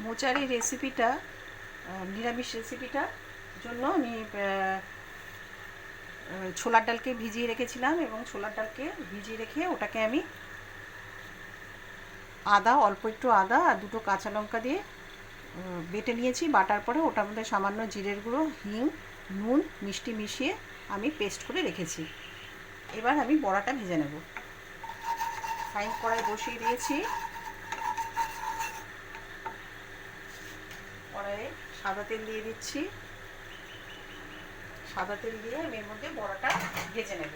মোচার এই রেসিপিটা, নিরামিষ রেসিপিটার জন্য আমি ছোলার ডালকে ভিজিয়ে রেখেছিলাম, এবং ছোলার ডালকে ভিজিয়ে রেখে ওটাকে আমি অল্প একটু আদা আর দুটো কাঁচা লঙ্কা দিয়ে বেটে নিয়েছি। বাটার পরে ওটার মধ্যে সামান্য জিরের গুঁড়ো, হিং, নুন, মিষ্টি মিশিয়ে আমি পেস্ট করে রেখেছি। এবার আমি বড়াটা ভেজে নেব। ফ্রাইং কড়াই বসিয়ে দিয়েছি। কড়াইয়ে সাদা তেল দিয়ে দিচ্ছি। সাদা তেল দিয়ে আমি এর মধ্যে বড়াটা ভেজে নেব।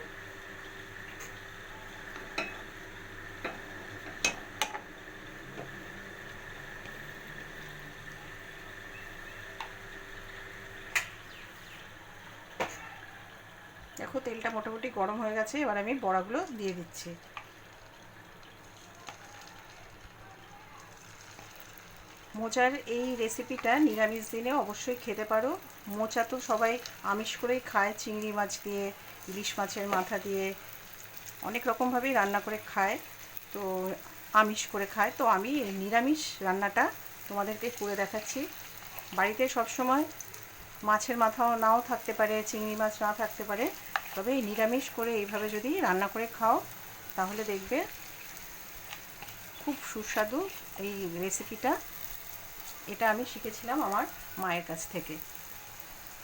দেখো তেলটা মোটামুটি গরম হয়ে গেছে। এবার আমি বড়াগুলো দিয়ে দিচ্ছি। মোচার এই রেসিপিটা নিরামিষ দিনে অবশ্যই খেতে পারো। মোচা তো সবাই আমিষ করেই খায়, চিংড়ি মাছ দিয়ে, ইলিশ মাছের মাথা দিয়ে, অনেক রকমভাবেই রান্না করে খায়। তো আমিষ করে খায়, তো আমি নিরামিষ রান্নাটা তোমাদেরকে করে দেখাচ্ছি। বাড়িতে সবসময় মাছের মাথাও নাও থাকতে পারে, চিংড়ি মাছ না থাকতে পারে, তবে এই নিরামিষ করে এইভাবে যদি রান্না করে খাও তাহলে দেখবে খুব সুস্বাদু এই রেসিপিটা। এটা আমি শিখেছিলাম আমার মায়ের কাছ থেকে।